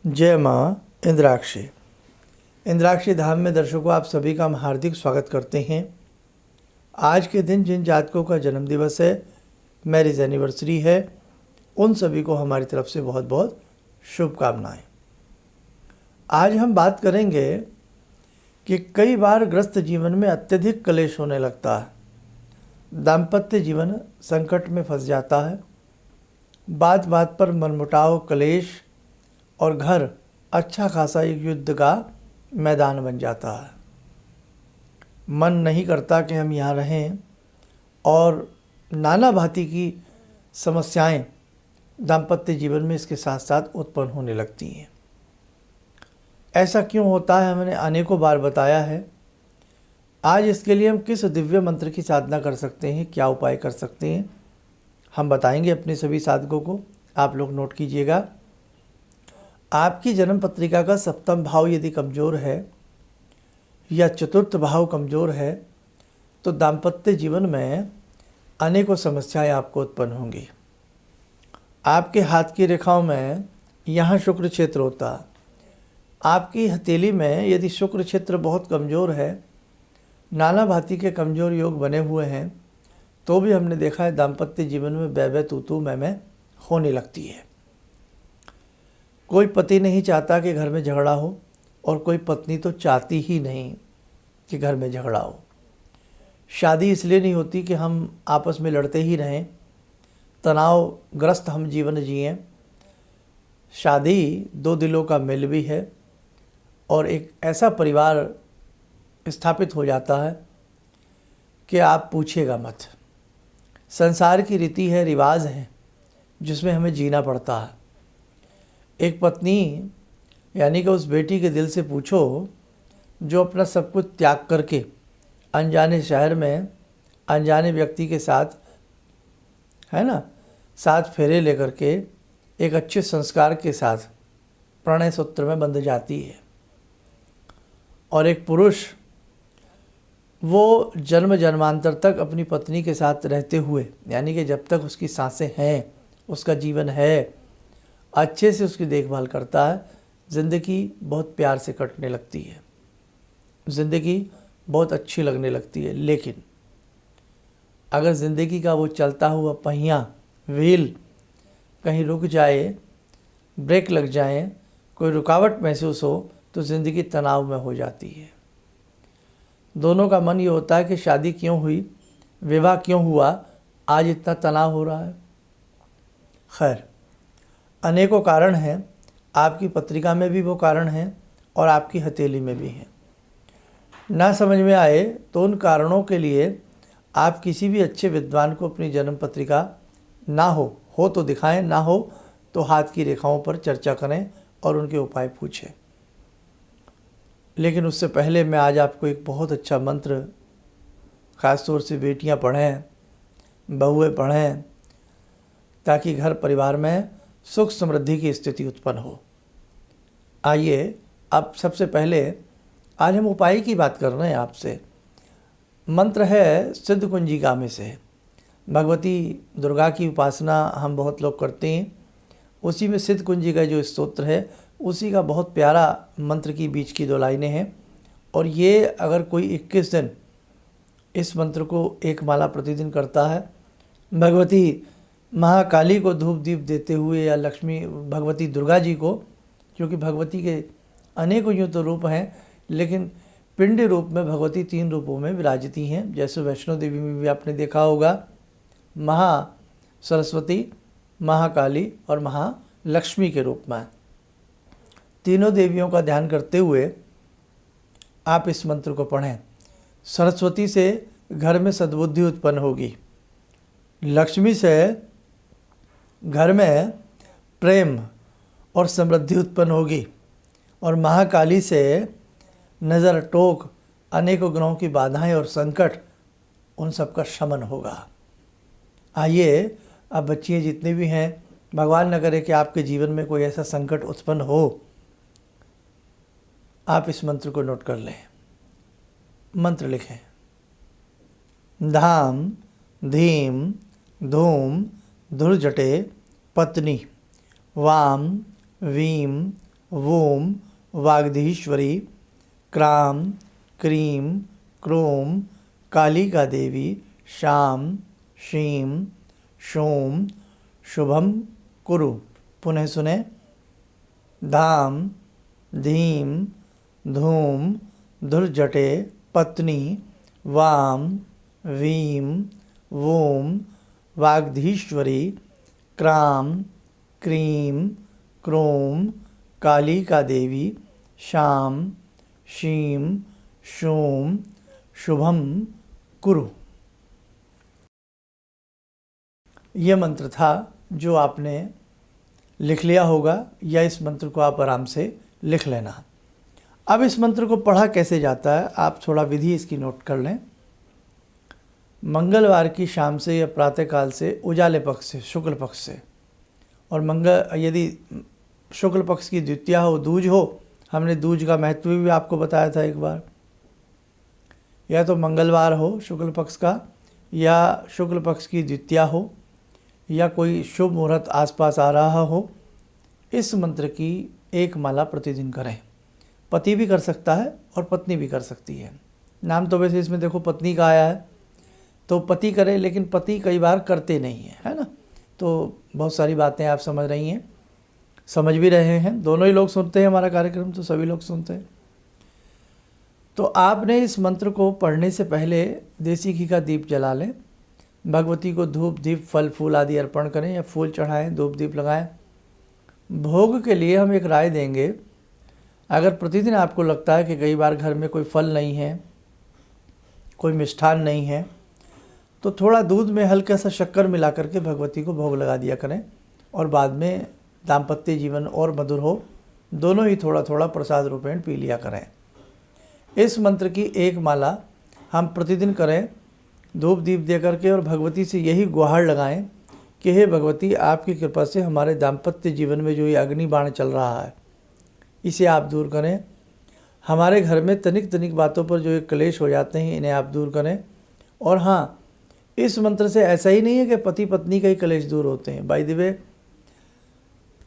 जय माँ इंद्राक्षी। इंद्राक्षी धाम में दर्शकों आप सभी का हम हार्दिक स्वागत करते हैं। आज के दिन जिन जातकों का जन्म दिवस है, मैरिज एनिवर्सरी है, उन सभी को हमारी तरफ से बहुत बहुत शुभकामनाएं। आज हम बात करेंगे कि कई बार ग्रस्त जीवन में अत्यधिक क्लेश होने लगता है, दाम्पत्य जीवन संकट में फंस जाता है, बात बात पर मनमुटाव, क्लेश और घर अच्छा खासा एक युद्ध का मैदान बन जाता है। मन नहीं करता कि हम यहाँ रहें और नाना भांति की समस्याएं दाम्पत्य जीवन में इसके साथ साथ उत्पन्न होने लगती हैं। ऐसा क्यों होता है हमने अनेकों बार बताया है। आज इसके लिए हम किस दिव्य मंत्र की साधना कर सकते हैं, क्या उपाय कर सकते हैं, हम बताएंगे अपने सभी साधकों को। आप लोग नोट कीजिएगा। आपकी जन्म पत्रिका का सप्तम भाव यदि कमज़ोर है या चतुर्थ भाव कमज़ोर है तो दाम्पत्य जीवन में अनेकों समस्याएं आपको उत्पन्न होंगी। आपके हाथ की रेखाओं में यहाँ शुक्र क्षेत्र होता है। आपकी हथेली में यदि शुक्र क्षेत्र बहुत कमज़ोर है, नाना भांति के कमज़ोर योग बने हुए हैं, तो भी हमने देखा है दाम्पत्य जीवन में बै तू तू मैं होने लगती है। कोई पति नहीं चाहता कि घर में झगड़ा हो और कोई पत्नी तो चाहती ही नहीं कि घर में झगड़ा हो। शादी इसलिए नहीं होती कि हम आपस में लड़ते ही रहें, तनावग्रस्त हम जीवन जिएं। शादी दो दिलों का मेल भी है और एक ऐसा परिवार स्थापित हो जाता है कि आप पूछिएगा मत। संसार की रीति है, रिवाज है, जिसमें हमें जीना पड़ता है। एक पत्नी यानी कि उस बेटी के दिल से पूछो जो अपना सब कुछ त्याग करके अनजाने शहर में अनजाने व्यक्ति के साथ, है ना, 7 फेरे लेकर के एक अच्छे संस्कार के साथ प्रणय सूत्र में बंध जाती है। और एक पुरुष वो जन्म जन्मांतर तक अपनी पत्नी के साथ रहते हुए, यानी कि जब तक उसकी सांसें हैं, उसका जीवन है, अच्छे से उसकी देखभाल करता है। ज़िंदगी बहुत प्यार से कटने लगती है, ज़िंदगी बहुत अच्छी लगने लगती है। लेकिन अगर ज़िंदगी का वो चलता हुआ पहिया, व्हील कहीं रुक जाए, ब्रेक लग जाए, कोई रुकावट महसूस हो, तो ज़िंदगी तनाव में हो जाती है। दोनों का मन ये होता है कि शादी क्यों हुई, विवाह क्यों हुआ, आज इतना तनाव हो रहा है। खैर, अनेकों कारण हैं। आपकी पत्रिका में भी वो कारण हैं और आपकी हथेली में भी हैं। ना समझ में आए तो उन कारणों के लिए आप किसी भी अच्छे विद्वान को अपनी जन्म पत्रिका ना हो तो दिखाएं, ना हो तो हाथ की रेखाओं पर चर्चा करें और उनके उपाय पूछें। लेकिन उससे पहले मैं आज आपको एक बहुत अच्छा मंत्र, ख़ास तौर से बेटियां पढ़ें, बहुएं पढ़ें, ताकि घर परिवार में सुख समृद्धि की स्थिति उत्पन्न हो। आइए अब सबसे पहले आज हम उपाय की बात कर रहे हैं आपसे। मंत्र है सिद्ध कुंजिका में से। भगवती दुर्गा की उपासना हम बहुत लोग करते हैं, उसी में सिद्ध कुंजिका जो स्तोत्र है उसी का बहुत प्यारा मंत्र की बीच की 2 लाइनें हैं। और ये अगर कोई 21 दिन इस मंत्र को एक माला प्रतिदिन करता है, भगवती महाकाली को धूप दीप देते हुए या लक्ष्मी भगवती दुर्गा जी को, क्योंकि भगवती के अनेकों यूँ तो रूप हैं, लेकिन पिंड रूप में भगवती 3 रूपों में विराजती हैं। जैसे वैष्णो देवी में भी आपने देखा होगा, महा सरस्वती, महाकाली और महालक्ष्मी के रूप में। तीनों देवियों का ध्यान करते हुए आप इस मंत्र को पढ़ें। सरस्वती से घर में सद्बुद्धि उत्पन्न होगी, लक्ष्मी से घर में प्रेम और समृद्धि उत्पन्न होगी, और महाकाली से नज़र, टोक, अनेकों ग्रहों की बाधाएं और संकट, उन सब का शमन होगा। आइए अब बच्चियाँ जितनी भी हैं, भगवान न करे कि आपके जीवन में कोई ऐसा संकट उत्पन्न हो, आप इस मंत्र को नोट कर लें। मंत्र लिखें। धाम धीम धूम धुर्जटे पत्नी वाम वीम वोम वागधीश्वरी क्राम क्रीम क्रोम कालिका देवी शाम शीम शोम शुभम कुरु। पुनः सुने, धाम धीम धूम धुर्जटे पत्नी वाम वीम वोम वागधीश्वरी क्राम क्रीम क्रोम कालिका देवी शाम शीम शोम शुभम कुरु। ये मंत्र था जो आपने लिख लिया होगा, या इस मंत्र को आप आराम से लिख लेना। अब इस मंत्र को पढ़ा कैसे जाता है, आप थोड़ा विधि इसकी नोट कर लें। मंगलवार की शाम से या प्रातःकाल से उजाले पक्ष से, शुक्ल पक्ष से, और यदि शुक्ल पक्ष की द्वितीया हो, दूज हो, हमने दूज का महत्व भी आपको बताया था एक बार। या तो मंगलवार हो शुक्ल पक्ष का, या शुक्ल पक्ष की द्वितीया हो, या कोई शुभ मुहूर्त आसपास आ रहा हो, इस मंत्र की एक माला प्रतिदिन करें। पति भी कर सकता है और पत्नी भी कर सकती है। नाम तो वैसे इसमें देखो पत्नी का आया है, तो पति करे, लेकिन पति कई बार करते नहीं हैं, है ना। तो बहुत सारी बातें आप समझ रही हैं, समझ भी रहे हैं। दोनों ही लोग सुनते हैं हमारा कार्यक्रम, तो सभी लोग सुनते हैं। तो आपने इस मंत्र को पढ़ने से पहले देसी घी का दीप जला लें, भगवती को धूप दीप फल फूल आदि अर्पण करें, या फूल चढ़ाएं, धूप दीप लगाएं। भोग के लिए हम एक राय देंगे, अगर प्रतिदिन आपको लगता है कि कई बार घर में कोई फल नहीं है, कोई मिष्ठान नहीं है, तो थोड़ा दूध में हल्का सा शक्कर मिला करके भगवती को भोग लगा दिया करें, और बाद में दाम्पत्य जीवन और मधुर हो, दोनों ही थोड़ा थोड़ा प्रसाद रूपेण पी लिया करें। इस मंत्र की एक माला हम प्रतिदिन करें, धूप दीप दे करके, और भगवती से यही गुहार लगाएं कि हे भगवती, आपकी कृपा से हमारे दाम्पत्य जीवन में जो ये अग्नि बाण चल रहा है, इसे आप दूर करें। हमारे घर में तनिक तनिक बातों पर जो ये क्लेश हो जाते हैं, इन्हें आप दूर करें। और हाँ, इस मंत्र से ऐसा ही नहीं है कि पति पत्नी का ही क्लेश दूर होते हैं। बाय द वे,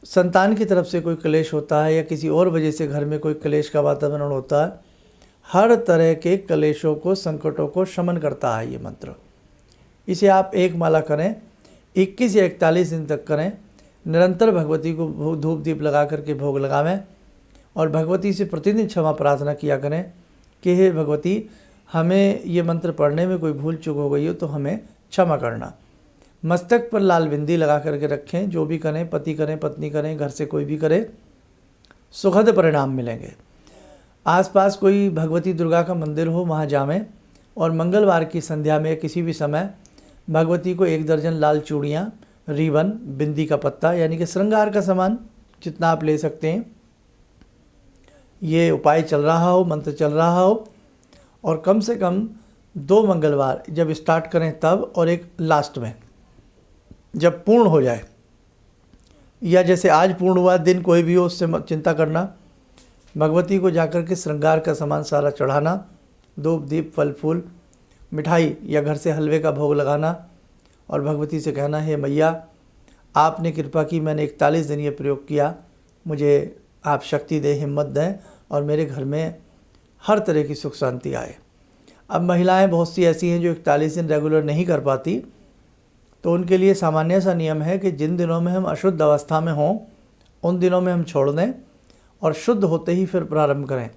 संतान की तरफ से कोई क्लेश होता है, या किसी और वजह से घर में कोई क्लेश का वातावरण होता है, हर तरह के क्लेशों को, संकटों को शमन करता है ये मंत्र। इसे आप एक माला करें, 21 या 41 दिन तक करें। निरंतर भगवती को धूप दीप लगा करके भोग लगावें, और भगवती से प्रतिदिन क्षमा प्रार्थना किया करें कि हे भगवती, हमें ये मंत्र पढ़ने में कोई भूल चूक हो गई हो तो हमें क्षमा करना। मस्तक पर लाल बिंदी लगा करके रखें। जो भी करें, पति करें, पत्नी करें, घर से कोई भी करे, सुखद परिणाम मिलेंगे। आसपास कोई भगवती दुर्गा का मंदिर हो, वहाँ जावें, और मंगलवार की संध्या में किसी भी समय भगवती को 1 दर्जन लाल चूड़ियाँ, रिबन, बिंदी का पत्ता, यानी कि श्रृंगार का सामान जितना आप ले सकते हैं, ये उपाय चल रहा हो, मंत्र चल रहा हो, और कम से कम 2 मंगलवार जब स्टार्ट करें तब, और एक लास्ट में जब पूर्ण हो जाए, या जैसे आज पूर्ण हुआ दिन कोई भी हो, उससे मत चिंता करना। भगवती को जाकर के श्रृंगार का सामान सारा चढ़ाना, धूप दीप फल फूल मिठाई या घर से हलवे का भोग लगाना, और भगवती से कहना, हे मैया, आपने कृपा की, मैंने 41 दिन ये प्रयोग किया, मुझे आप शक्ति दें, हिम्मत दें, और मेरे घर में हर तरह की सुख शांति आए। अब महिलाएं बहुत सी ऐसी हैं जो 41 दिन रेगुलर नहीं कर पाती, तो उनके लिए सामान्य सा नियम है कि जिन दिनों में हम अशुद्ध अवस्था में हों, उन दिनों में हम छोड़ दें, और शुद्ध होते ही फिर प्रारंभ करें।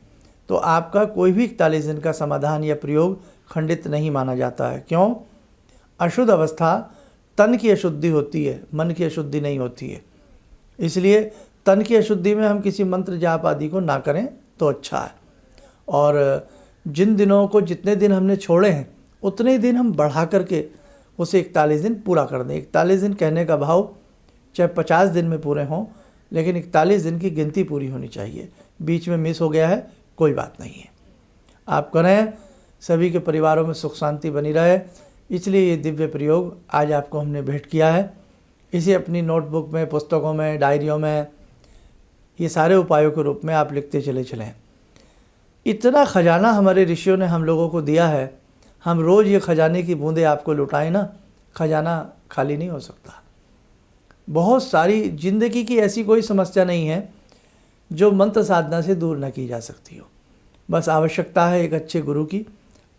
तो आपका कोई भी 41 दिन का समाधान या प्रयोग खंडित नहीं माना जाता है। क्यों? अशुद्ध अवस्था तन की अशुद्धि होती है, मन की अशुद्धि नहीं होती है। इसलिए तन की अशुद्धि में हम किसी मंत्र जाप आदि को ना करें तो अच्छा है। और जिन दिनों को, जितने दिन हमने छोड़े हैं, उतने ही दिन हम बढ़ा करके उसे 41 दिन पूरा कर दें। 41 दिन कहने का भाव चाहे 50 दिन में पूरे हों, लेकिन 41 दिन की गिनती पूरी होनी चाहिए। बीच में मिस हो गया है, कोई बात नहीं है, आप करें, सभी के परिवारों में सुख शांति बनी रहे। इसलिए ये दिव्य प्रयोग आज आपको हमने भेंट किया है। इसे अपनी नोटबुक में, पुस्तकों में, डायरियों में, ये सारे उपायों के रूप में आप लिखते चले चलें। इतना खजाना हमारे ऋषियों ने हम लोगों को दिया है, हम रोज़ ये खजाने की बूंदें आपको लुटाएं ना, खजाना खाली नहीं हो सकता। बहुत सारी ज़िंदगी की ऐसी कोई समस्या नहीं है जो मंत्र साधना से दूर न की जा सकती हो। बस आवश्यकता है एक अच्छे गुरु की,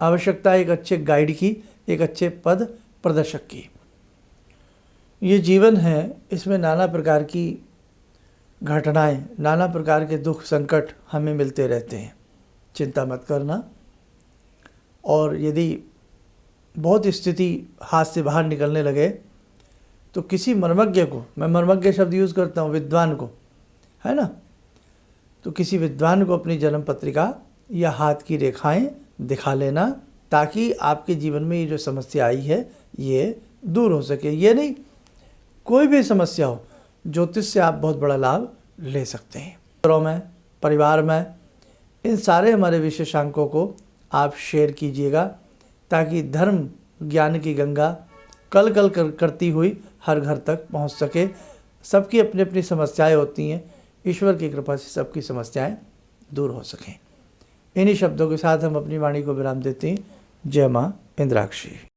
आवश्यकता है एक अच्छे गाइड की, एक अच्छे पद प्रदर्शक की। ये जीवन है, इसमें नाना प्रकार की घटनाएं, नाना प्रकार के दुख संकट हमें मिलते रहते हैं। चिंता मत करना। और यदि बहुत स्थिति हाथ से बाहर निकलने लगे तो किसी मर्मज्ञ को, मैं मर्मज्ञ शब्द यूज़ करता हूँ, विद्वान को, है ना, तो किसी विद्वान को अपनी जन्म पत्रिका या हाथ की रेखाएं दिखा लेना, ताकि आपके जीवन में ये जो समस्या आई है ये दूर हो सके। ये नहीं, कोई भी समस्या हो, ज्योतिष से आप बहुत बड़ा लाभ ले सकते हैं। घरों में, परिवार में, इन सारे हमारे विशेषांकों को आप शेयर कीजिएगा, ताकि धर्म ज्ञान की गंगा कल कल करती हुई हर घर तक पहुंच सके। सबकी अपनी अपनी समस्याएं होती हैं, ईश्वर की कृपा से सबकी समस्याएं दूर हो सकें। इन्हीं शब्दों के साथ हम अपनी वाणी को विराम देते हैं। जय माँ इंद्राक्षी।